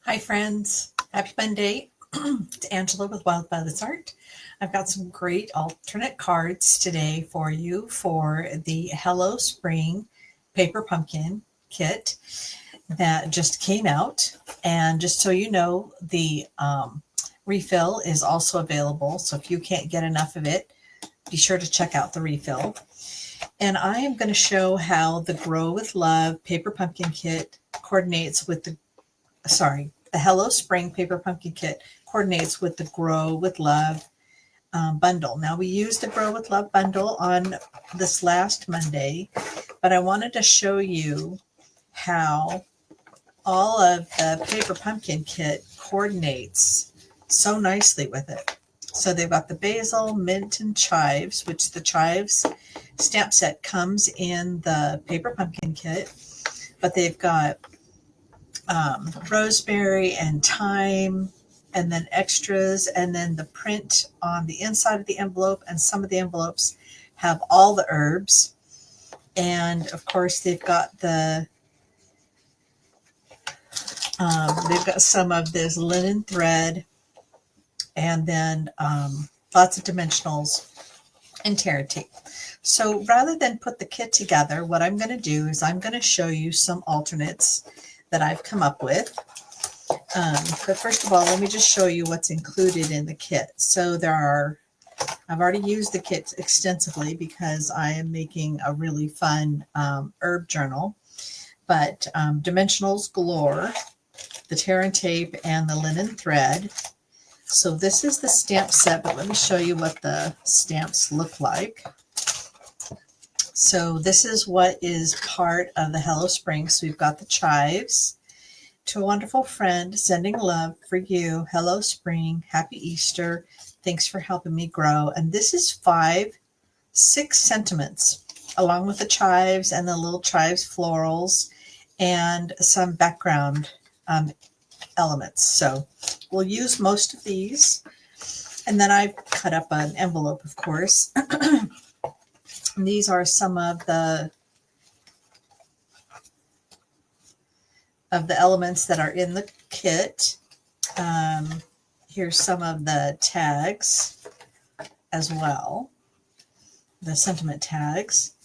Hi friends, happy Monday. It's Angela with Wild Violet's Art. I've got some great alternate cards today for you for the Hello Spring Paper Pumpkin kit that just came out. And just so you know, the refill is also available. So if you can't get enough of it, be sure to check out the refill. And I am going to show how the Grow with Love Paper Pumpkin kit coordinates with the Hello Spring Paper Pumpkin Kit coordinates with the Grow with Love bundle. Now, we used the Grow with Love bundle on this last Monday, but I wanted to show you how all of the Paper Pumpkin Kit coordinates so nicely with it. So they've got the basil, mint, and chives, which the chives stamp set comes in the Paper Pumpkin Kit, but they've got rosemary and thyme, and then extras, and then the print on the inside of the envelope, and some of the envelopes have all the herbs. And of course they've got some of this linen thread, and then lots of dimensionals and tear tape. So rather than put the kit together, what I'm going to do is I'm going to show you some alternates that I've come up with. But first of all, let me just show you what's included in the kit. So I've already used the kit extensively because I am making a really fun herb journal. But dimensionals galore, the tear and tape, and the linen thread. So this is the stamp set, but let me show you what the stamps look like. So this is what is part of the Hello Spring. So we've got the chives. To a wonderful friend, sending love for you. Hello Spring. Happy Easter. Thanks for helping me grow. And this is 6 sentiments, along with the chives and the little chives florals and some background elements. So we'll use most of these. And then I've cut up an envelope, of course. These are some of the elements that are in the kit. Here's some of the tags as well, the sentiment tags.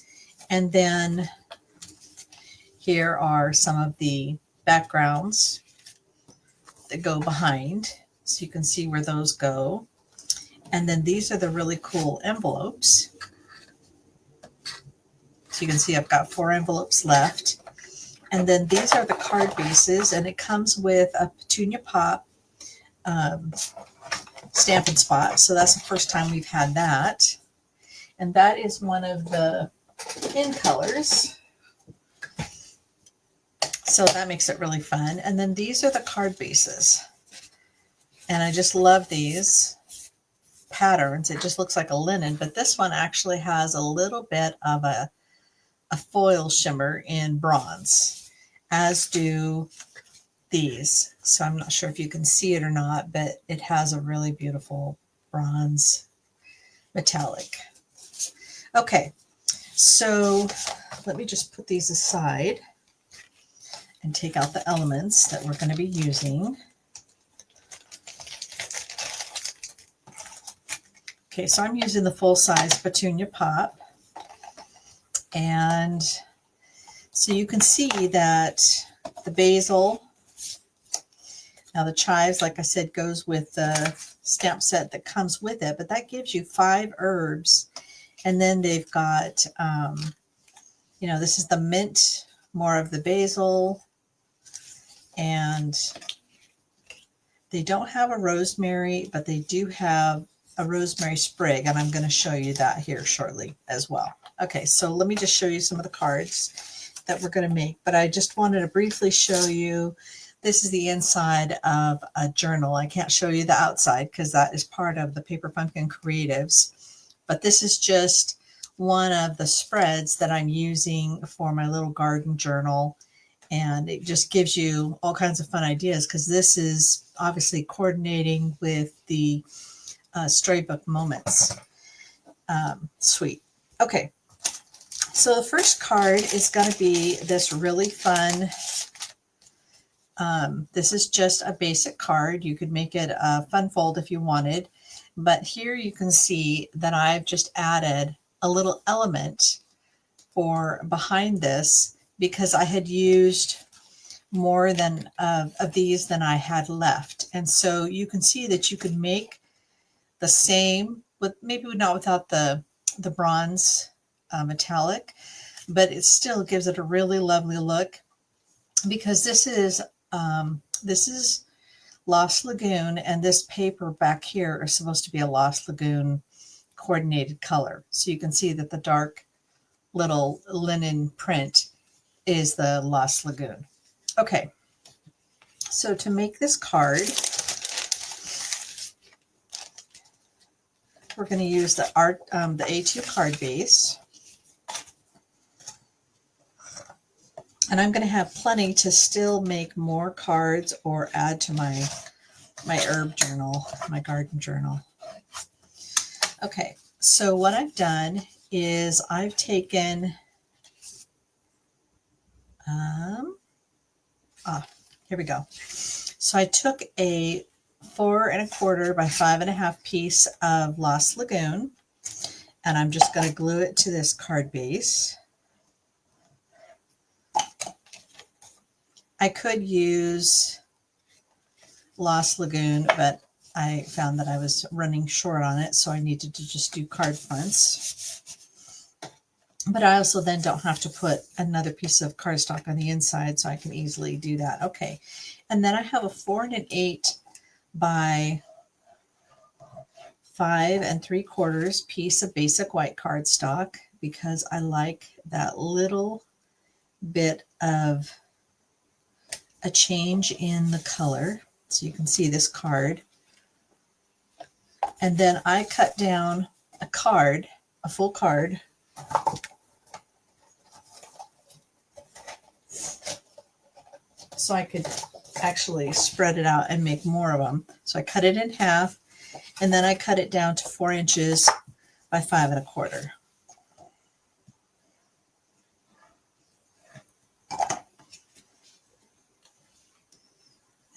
And then here are some of the backgrounds that go behind, so you can see where those go. And then these are the really cool envelopes. So you can see I've got 4 envelopes left. And then these are the card bases, and it comes with a Petunia Pop Stampin' Spot. So that's the first time we've had that. And that is one of the in colors. So that makes it really fun. And then these are the card bases. And I just love these patterns. It just looks like a linen, but this one actually has a little bit of a foil shimmer in bronze, as do these. So I'm not sure if you can see it or not, but it has a really beautiful bronze metallic. Okay, so let me just put these aside and take out the elements that we're going to be using. Okay, so I'm using the full-size Petunia Pop. And so you can see that the basil, now the chives, like I said, goes with the stamp set that comes with it, but that gives you 5 herbs. And then they've got, this is the mint, more of the basil, and they don't have a rosemary, but they do have a rosemary sprig, and I'm going to show you that here shortly as well. Okay, so let me just show you some of the cards that we're going to make, but I just wanted to briefly show you, this is the inside of a journal. I can't show you the outside because that is part of the Paper Pumpkin Creatives, but this is just one of the spreads that I'm using for my little garden journal, and it just gives you all kinds of fun ideas because this is obviously coordinating with the Storybook Moments suite. Okay, so the first card is going to be this really fun This is just a basic card. You could make it a fun fold if you wanted, but here you can see that I've just added a little element for behind this because I had used more than of these than I had left. And so you can see that you could make the same with maybe not without the bronze metallic, but it still gives it a really lovely look because this is Lost Lagoon, and this paper back here is supposed to be a Lost Lagoon coordinated color. So you can see that the dark little linen print is the Lost Lagoon. Okay, so to make this card, we're going to use the A2 card base. And I'm going to have plenty to still make more cards or add to my herb journal, my garden journal. Okay, so what I've done is I've taken, here we go. So I took a 4 1/4 by 5 1/2 piece of Lost Lagoon, and I'm just going to glue it to this card base. I could use Lost Lagoon, but I found that I was running short on it, so I needed to just do card fronts. But I also then don't have to put another piece of cardstock on the inside, so I can easily do that. Okay, and then I have a 4 1/8 by 5 3/4 piece of basic white cardstock because I like that little bit of a change in the color. So you can see this card. And then I cut down a card, a full card. So I could actually spread it out and make more of them. So I cut it in half, and then I cut it down to 4 inches by 5 1/4.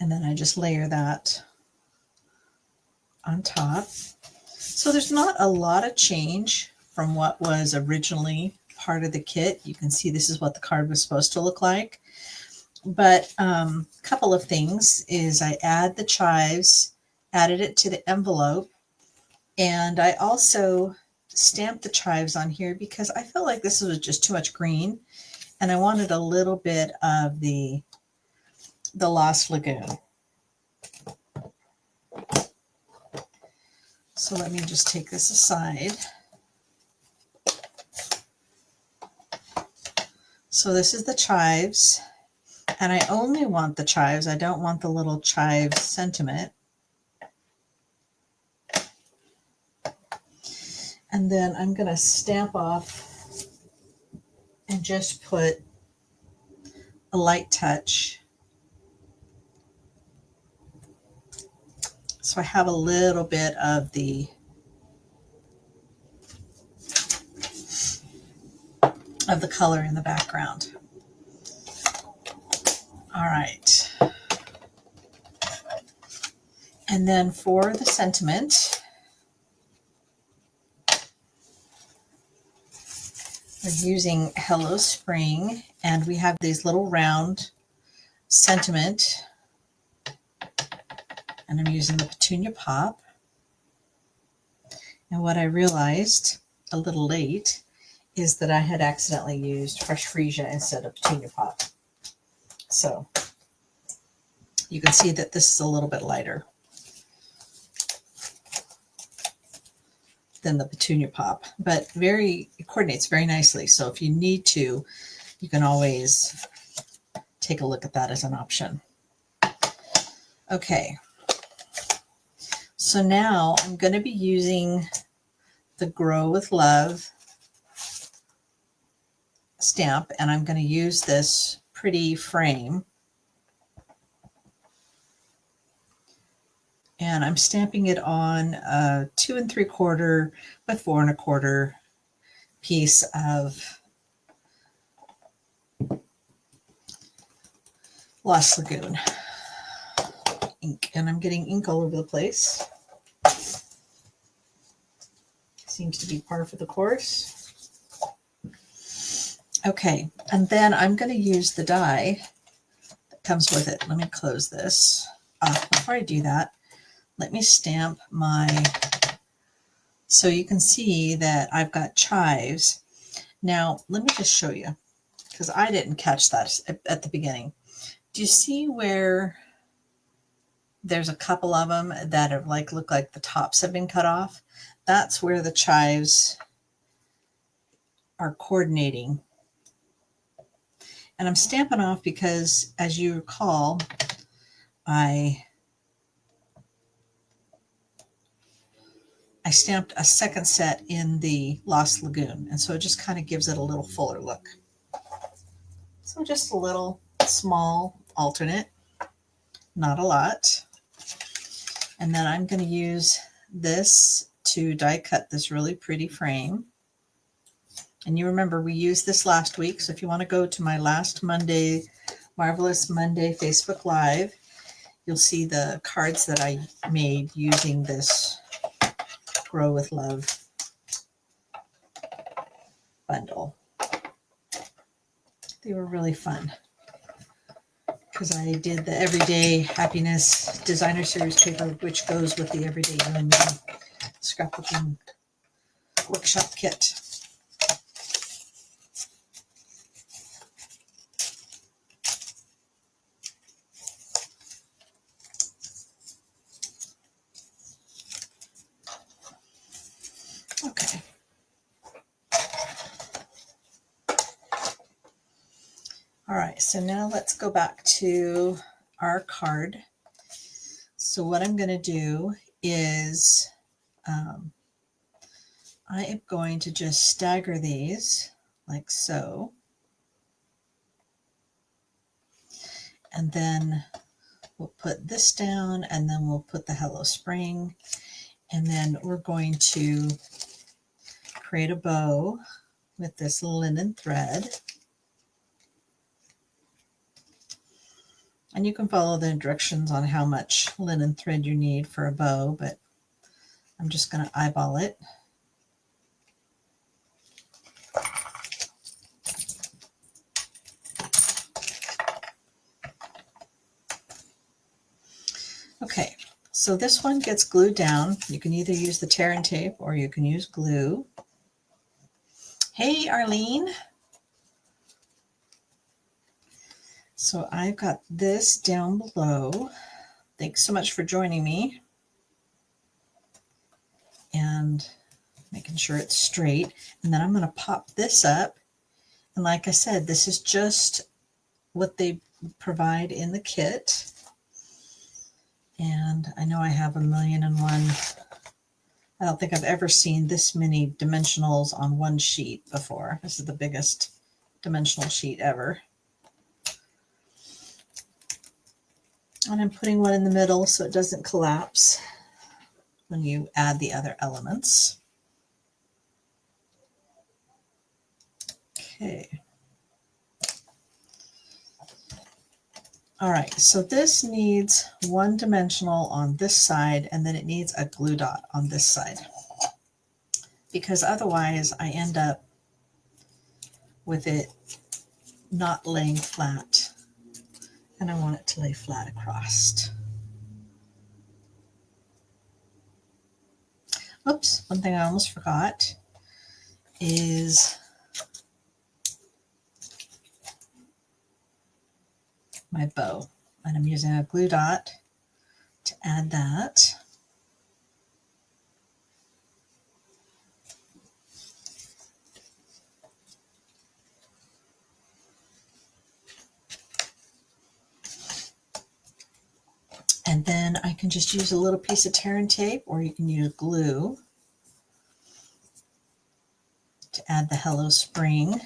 And then I just layer that on top. So there's not a lot of change from what was originally part of the kit. You can see this is what the card was supposed to look like. But a couple of things is I add the chives, added it to the envelope, and I also stamped the chives on here because I felt like this was just too much green, and I wanted a little bit of the Lost Lagoon. So let me just take this aside. So this is the chives, and I only want the chives. I don't want the little chive sentiment. And then I'm going to stamp off and just put a light touch. So I have a little bit of the color in the background. All right. And then for the sentiment, we're using Hello Spring, and we have these little round sentiment, and I'm using the Petunia Pop. And what I realized a little late is that I had accidentally used Fresh Freesia instead of Petunia Pop. So you can see that this is a little bit lighter than the Petunia Pop, but it coordinates very nicely. So if you need to, you can always take a look at that as an option. Okay. So now I'm going to be using the Grow with Love stamp, and I'm going to use this pretty frame. And I'm stamping it on a 2 3/4 by 4 1/4 piece of Lost Lagoon ink. And I'm getting ink all over the place. Seems to be par for the course. Okay, and then I'm going to use the die that comes with it. Let me close this. Before I do that, let me stamp my, so you can see that I've got chives. Now, let me just show you, because I didn't catch that at the beginning. Do you see where there's a couple of them that are like, look like the tops have been cut off? That's where the chives are coordinating. And I'm stamping off because, as you recall, I stamped a second set in the Lost Lagoon, and so it just kind of gives it a little fuller look. So just a little small alternate, not a lot. And then I'm going to use this to die cut this really pretty frame. And you remember we used this last week, so if you want to go to my last Monday, Marvelous Monday Facebook Live, you'll see the cards that I made using this Grow with Love bundle. They were really fun because I did the Everyday Happiness Designer Series paper, which goes with the Everyday You and Me scrapbooking workshop kit. Okay. All right, so now let's go back to our card. So what I'm going to do is I am going to just stagger these like so. And then we'll put this down, and then we'll put the Hello Spring. And then we're going to create a bow with this linen thread. And you can follow the directions on how much linen thread you need for a bow, but I'm just going to eyeball it. Okay, so this one gets glued down. You can either use the tear and tape or you can use glue. Hey, Arlene. So I've got this down below. Thanks so much for joining me and making sure it's straight. And then I'm going to pop this up. And like I said, this is just what they provide in the kit. And I know I have 1,000,001. I don't think I've ever seen this many dimensionals on one sheet before. This is the biggest dimensional sheet ever. And I'm putting one in the middle so it doesn't collapse when you add the other elements. Okay. All right, so this needs one dimensional on this side, and then it needs a glue dot on this side, because otherwise I end up with it not laying flat, and I want it to lay flat across. Oops, one thing I almost forgot is my bow, and I'm using a glue dot to add that. And then I can just use a little piece of tear and tape, or you can use glue to add the Hello Spring.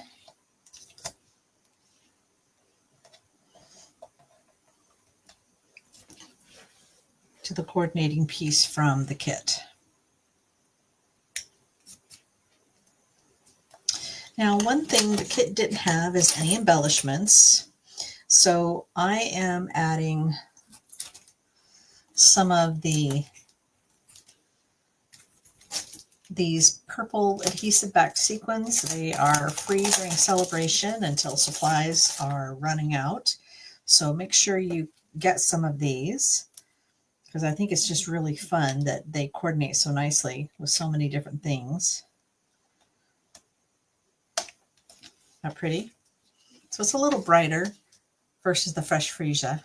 To the coordinating piece from the kit. Now, one thing the kit didn't have is any embellishments. So I am adding some of these purple adhesive back sequins. They are free during celebration until supplies are running out. So make sure you get some of these, because I think it's just really fun that they coordinate so nicely with so many different things. Not pretty? So it's a little brighter versus the Fresh Freesia,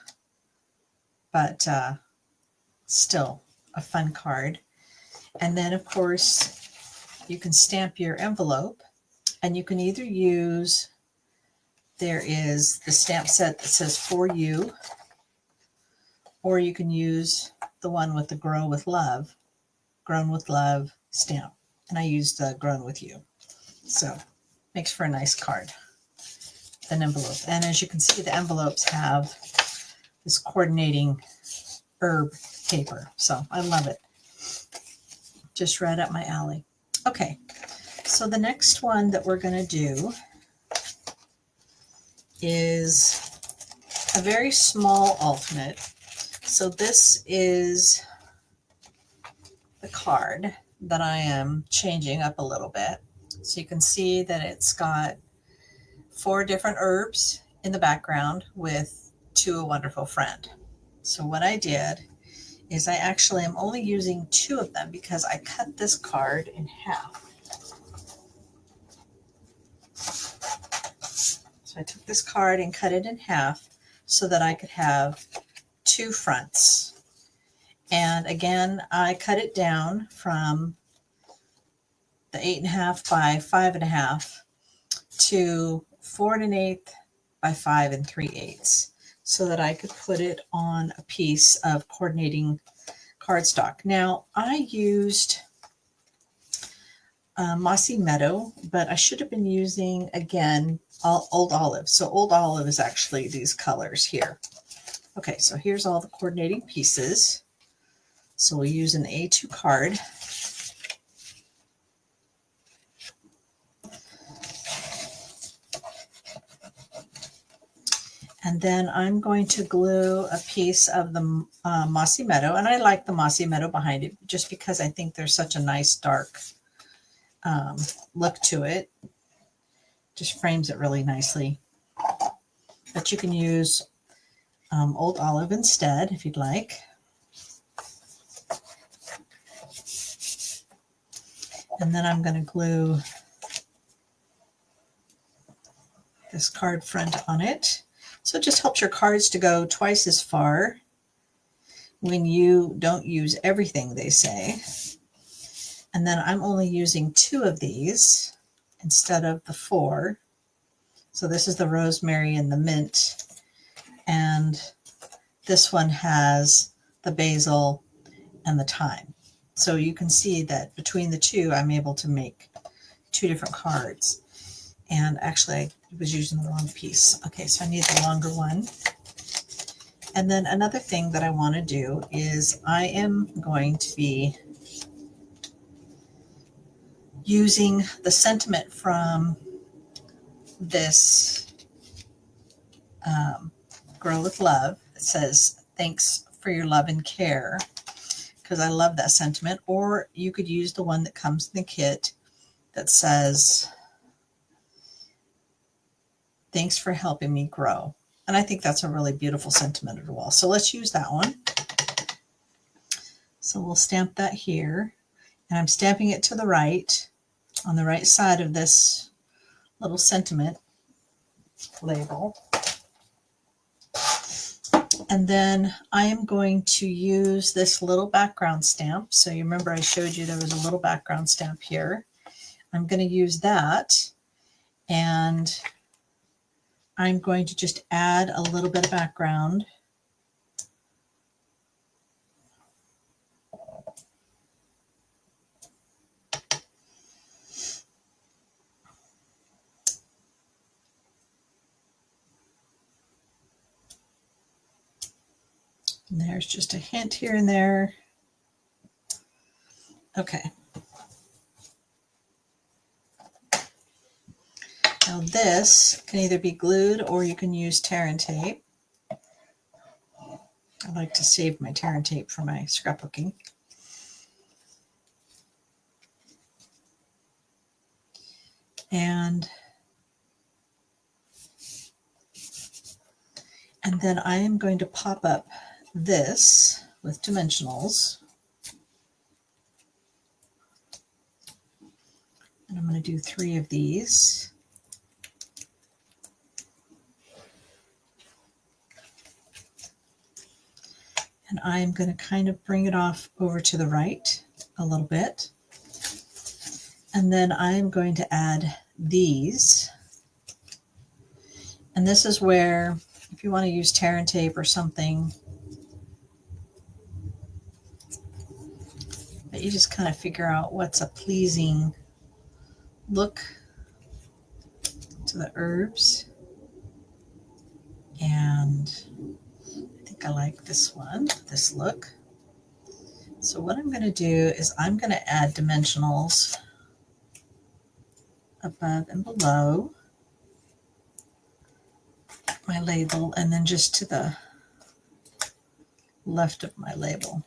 but still a fun card. And then, of course, you can stamp your envelope, and you can either use, there is the stamp set that says "For You," or you can use the one with the Grown with Love stamp. And I used Grown with You. So makes for a nice card, an envelope. And as you can see, the envelopes have this coordinating herb paper. So I love it. Just right up my alley. Okay, so the next one that we're going to do is a very small alternate. So this is the card that I am changing up a little bit. So you can see that it's got 4 different herbs in the background with "To a Wonderful Friend." So what I did is I actually am only using 2 of them because I cut this card in half. So I took this card and cut it in half so that I could have 2 fronts. And again, I cut it down from the 8.5 by 5.5 to 4 1/8 by 5 3/8, so that I could put it on a piece of coordinating cardstock. Now, I used Mossy Meadow, but I should have been using, again, Old Olive. So Old Olive is actually these colors here. Okay, so here's all the coordinating pieces. So we'll use an A2 card. And then I'm going to glue a piece of the Mossy Meadow. And I like the Mossy Meadow behind it just because I think there's such a nice dark look to it. Just frames it really nicely. But you can use Old Olive instead if you'd like. And then I'm going to glue this card front on it. So it just helps your cards to go twice as far when you don't use everything, they say. And then I'm only using 2 of these instead of the 4. So this is the rosemary and the mint. And this one has the basil and the thyme. So you can see that between the 2, I'm able to make 2 different cards. And actually, I was using the wrong piece. Okay, so I need the longer one. And then another thing that I want to do is I am going to be using the sentiment from this Grow with Love. It says, "Thanks for your love and care," because I love that sentiment. Or you could use the one that comes in the kit that says, "Thanks for helping me grow." And I think that's a really beautiful sentiment as well. So let's use that one. So we'll stamp that here. And I'm stamping it to the right, on the right side of this little sentiment label. And then I am going to use this little background stamp. So you remember I showed you there was a little background stamp here. I'm going to use that, and I'm going to just add a little bit of background. And there's just a hint here and there. Okay. Now this can either be glued or you can use tear and tape. I like to save my tear and tape for my scrapbooking. And then I am going to pop up this with dimensionals. And I'm going to do 3 of these. And I'm going to kind of bring it off over to the right a little bit. And then I'm going to add these. And this is where, if you want to use tear and tape or something, but you just kind of figure out what's a pleasing look to the herbs. And I think I like this one, this look. So what I'm going to do is I'm going to add dimensionals above and below my label, and then just to the left of my label.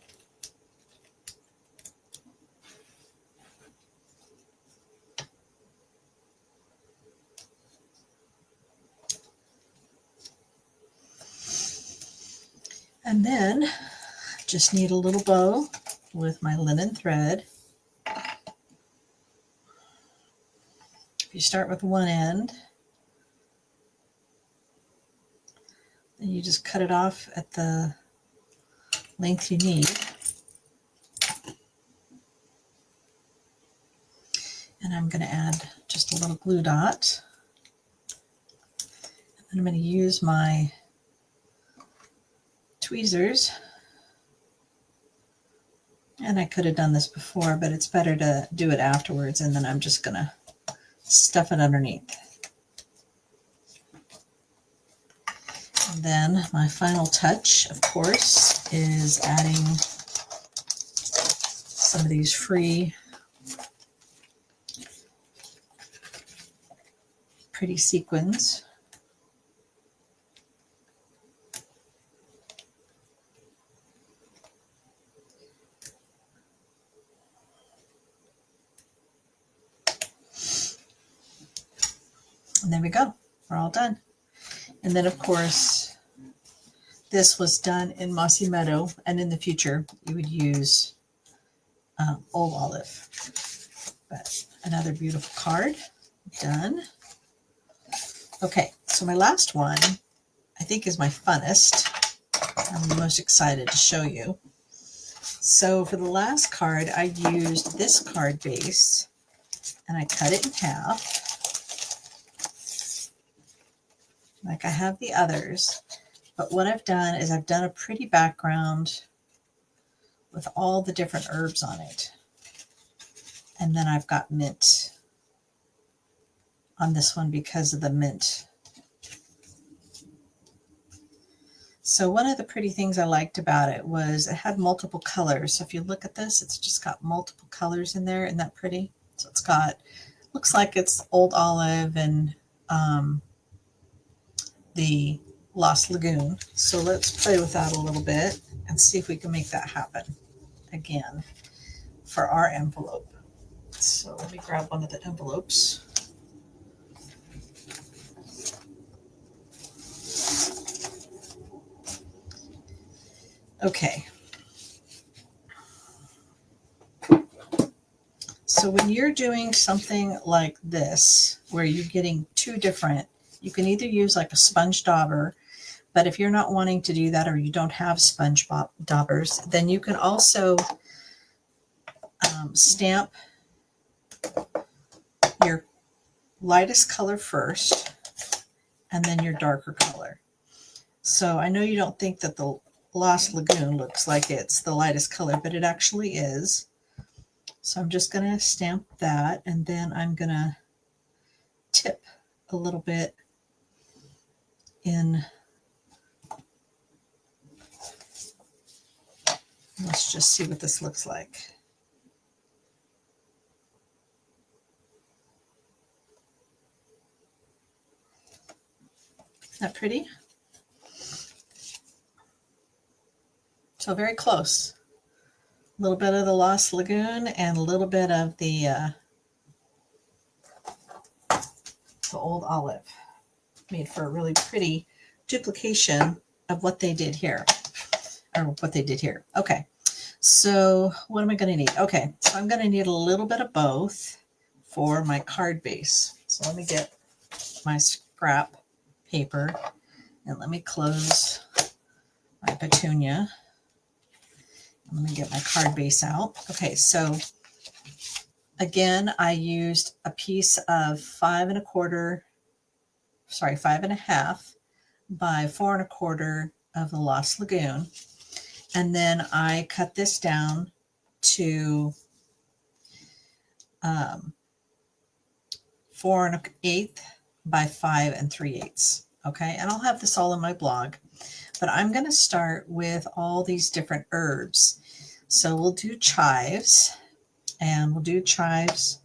And then just need a little bow with my linen thread. If you start with one end, then you just cut it off at the length you need. And I'm going to add just a little glue dot. And I'm going to use my tweezers. And I could have done this before, but it's better to do it afterwards. And then I'm just going to stuff it underneath. And then my final touch, of course, is adding some of these free pretty sequins. And there we go. We're all done. And then, of course, this was done in Mossy Meadow, and in the future, you would use Old Olive. But another beautiful card. Done. Okay, so my last one, I think, is my funnest. I'm the most excited to show you. So for the last card, I used this card base, and I cut it in half, like I have the others. But what I've done is I've done a pretty background with all the different herbs on it. And then I've got mint on this one because of the mint. So one of the pretty things I liked about it was it had multiple colors. So if you look at this, it's just got multiple colors in there. Isn't that pretty? So it's got, looks like it's Old Olive and the Lost Lagoon. So let's play with that a little bit and see if we can make that happen again for our envelope. So let me grab one of the envelopes. Okay. So when you're doing something like this, where you're getting two different, you can either use like a sponge dauber, but if you're not wanting to do that, or you don't have sponge daubers, then you can also stamp your lightest color first, and then your darker color. So I know you don't think that the Lost Lagoon looks like it's the lightest color, but it actually is. So I'm just going to stamp that, and then I'm going to tip a little bit in. Let's just see what this looks like. Isn't that pretty? So very close. A little bit of the Lost Lagoon and a little bit of the old olive. Made for a really pretty duplication of what they did here. Or what they did here. Okay, so what am I going to need? Okay, so I'm going to need a little bit of both for my card base. So let me get my scrap paper and let me close my petunia. Let me get my card base out. Okay, so again, I used a piece of 5.25 by 4.25 of the Lost Lagoon. And then I cut this down to 4.125 by 5 3/8. Okay, and I'll have this all in my blog, but I'm going to start with all these different herbs. So we'll do chives, and we'll do chives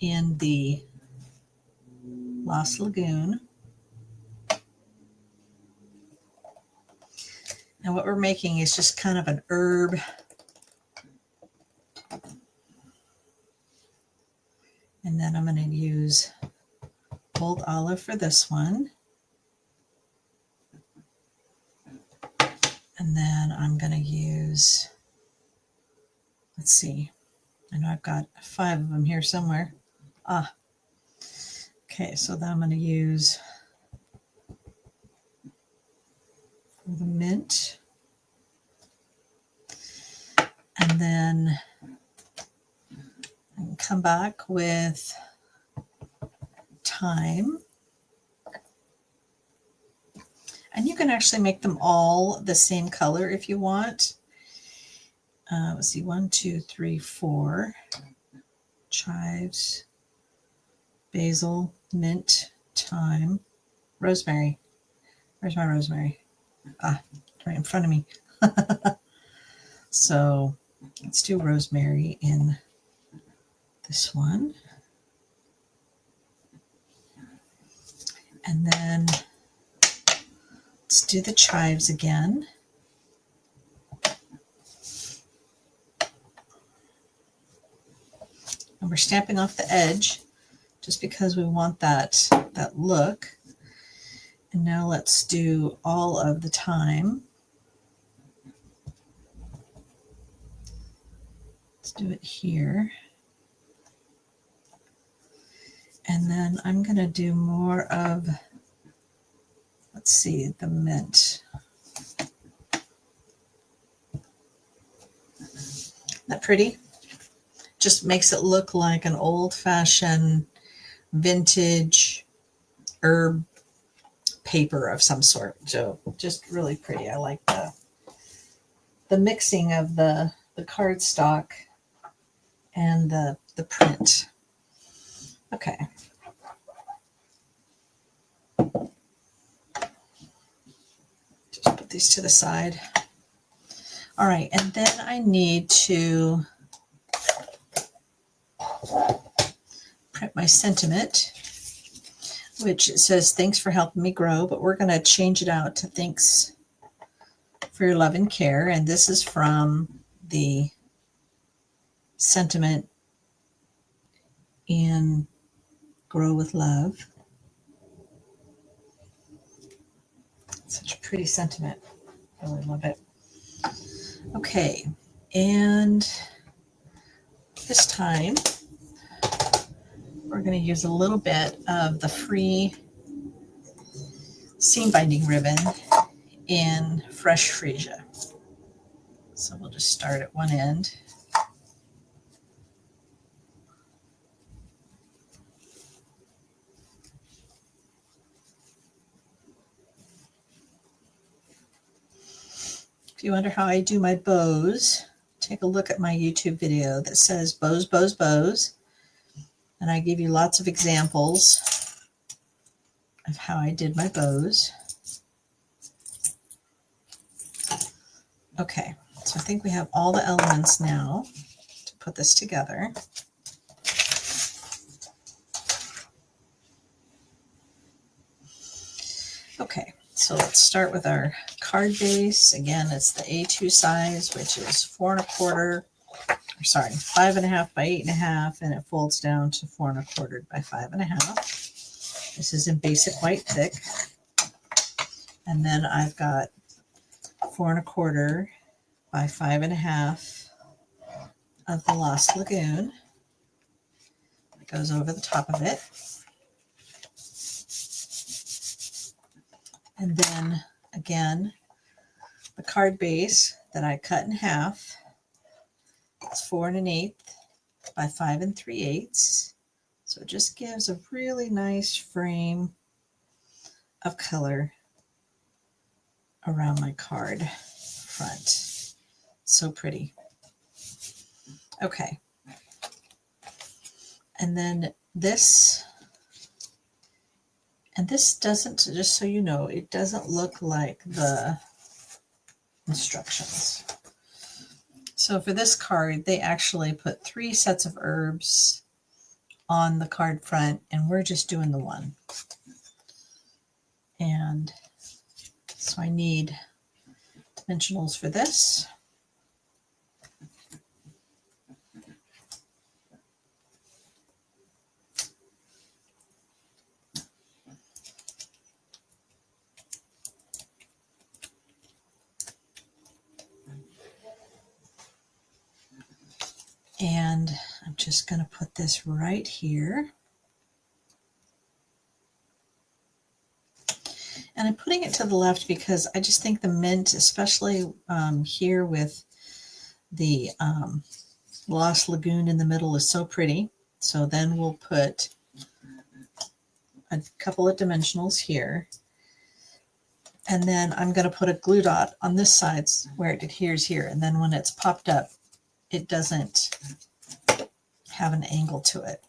in the Lost Lagoon. And what we're making is just kind of an herb. And then I'm going to use old olive for this one. And then I'm going to use, let's see, I know I've got 5 of them here somewhere. Okay, so then I'm going to use for the mint. And then I can come back with thyme. And you can actually make them all the same color if you want. Let's see, 1, 2, 3, 4. Chives, basil, mint, thyme, rosemary. Where's my rosemary? Right in front of me. So let's do rosemary in this one. And then let's do the chives again. And we're stamping off the edge just because we want that look. And now let's do all of the thyme. Let's do it here. And then I'm going to do more of, let's see, the mint. Isn't that pretty? Just makes it look like an old-fashioned vintage herb paper of some sort. So just really pretty. I like the mixing of the cardstock and the print. Okay. Just put these to the side. All right, and then I need to print my sentiment, which says, thanks for helping me grow, but we're going to change it out to thanks for your love and care. And this is from the sentiment in Grow with Love. Such a pretty sentiment. I really love it. Okay, and this time we're going to use a little bit of the free seam binding ribbon in Fresh Freesia. So we'll just start at one end. If you wonder how I do my bows, take a look at my YouTube video that says bows, bows, bows. And I give you lots of examples of how I did my bows. Okay, so I think we have all the elements now to put this together. Okay, so let's start with our card base, again, it's the A2 size, which is 4 1/4, or sorry, 5.5 by 8.5, and it folds down to 4 1/4 by 5.5. This is in basic white thick. And then I've got 4 1/4 by 5.5 of the Lost Lagoon. It goes over the top of it. And then again, the card base that I cut in half. It's 4 1/8 by 5 3/8. So it just gives a really nice frame of color around my card front. So pretty. Okay. And then this, and this doesn't, just so you know, it doesn't look like the instructions. So for this card, they actually put 3 sets of herbs on the card front, and we're just doing the one. And so I need dimensionals for this. And I'm just going to put this right here. And I'm putting it to the left because I just think the mint, especially here with the Lost Lagoon in the middle, is so pretty. So then we'll put a couple of dimensionals here. And then I'm going to put a glue dot on this side where it adheres here. And then when it's popped up, it doesn't have an angle to it.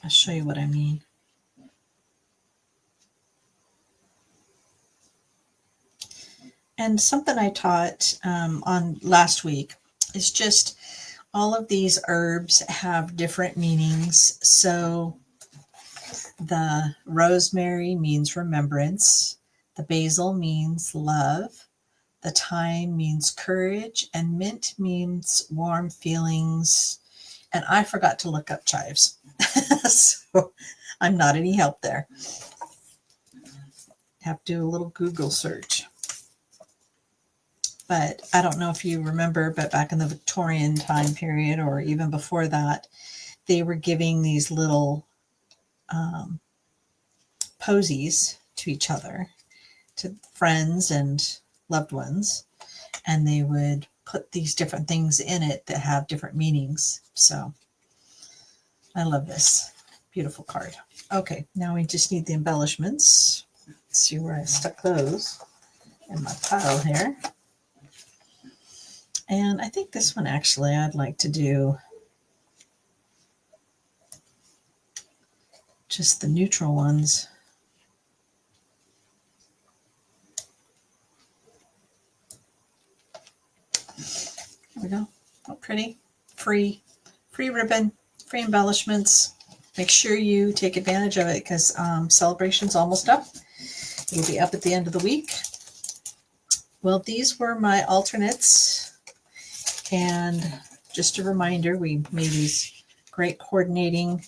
I'll show you what I mean. And something I taught on last week is just all of these herbs have different meanings. So the rosemary means remembrance, the basil means love, the thyme means courage, and mint means warm feelings. And I forgot to look up chives, so I'm not any help there. Have to do a little Google search. But I don't know if you remember, but back in the Victorian time period, or even before that, they were giving these little posies to each other, to friends and loved ones, and they would put these different things in it that have different meanings. So I love this beautiful card. Okay, now we just need the embellishments. Let's see where I stuck those in my pile here. And I think this one actually I'd like to do just the neutral ones. There we go. Oh, pretty. Free ribbon, free embellishments. Make sure you take advantage of it because celebration's almost up. It'll be up at the end of the week. Well, these were my alternates. And just a reminder, we made these great coordinating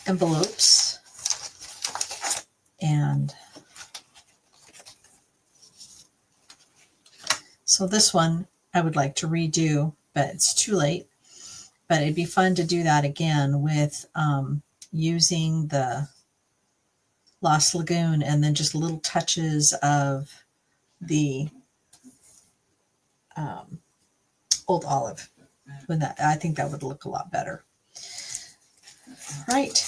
envelopes. And so this one I would like to redo, but it's too late. But it'd be fun to do that again with using the Lost Lagoon and then just little touches of the Old Olive. I think that would look a lot better. Right.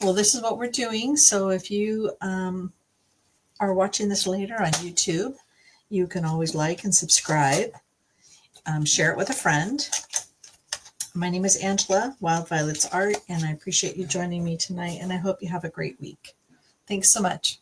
Well, this is what we're doing. So if you are watching this later on YouTube, you can always like and subscribe. Share it with a friend. My name is Angela, Wild Violets Art, and I appreciate you joining me tonight, and I hope you have a great week. Thanks so much.